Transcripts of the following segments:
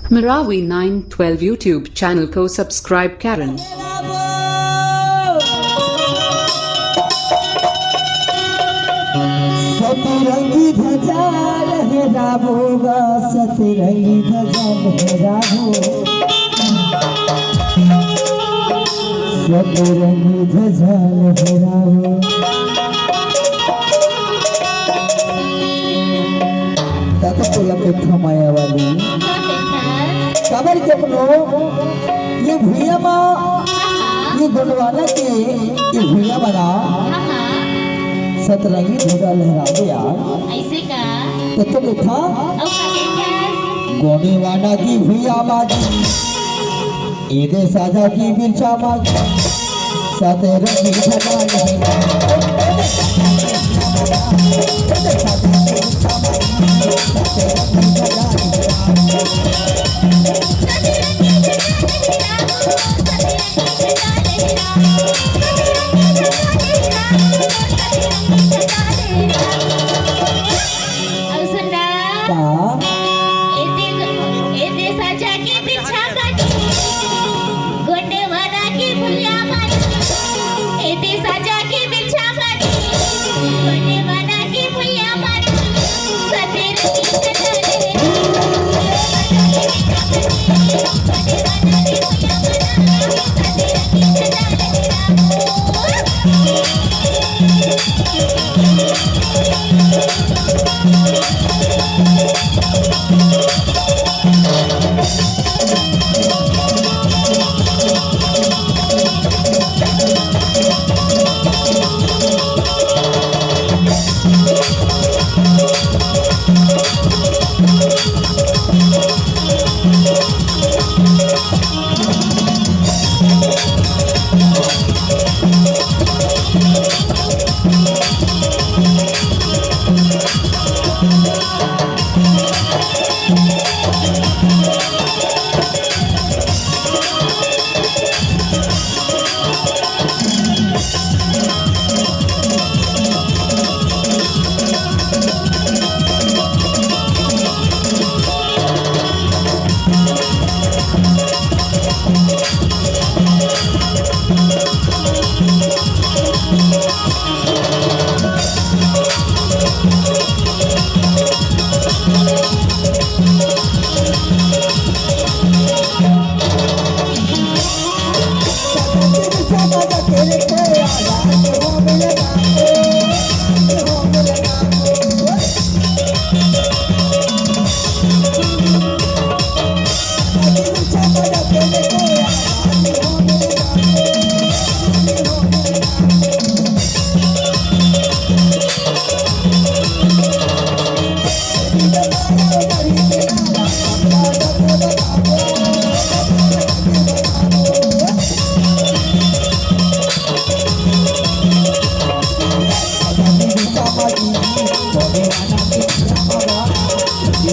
Marawi 912 YouTube channel को subscribe करें। सतरंगी ध्वजा लहरावोगा, सतरंगी ध्वजा लहरावो, सतरंगी ध्वजा लहरावो। कोला पेठा माया वाली खबर के अपनो ये भैया माँ ये गुणवाला के ये भैया बना सतरंगी ध्वजा लहरावे यार ऐसे का तो तुम उठा गोने वाला की भैया बाजी ईदे साजा की बिरचा बाजी सतरंगी ध्वजा लहरावे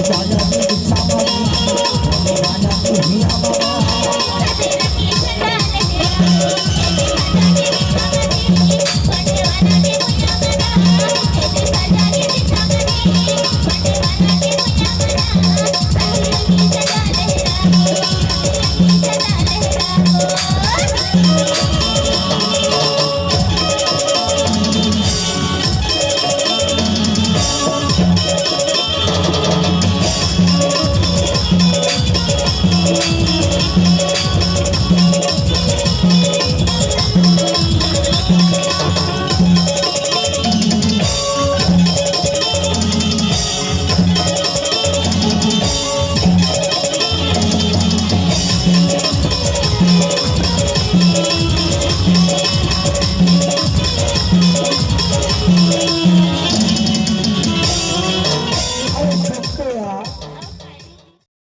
Saja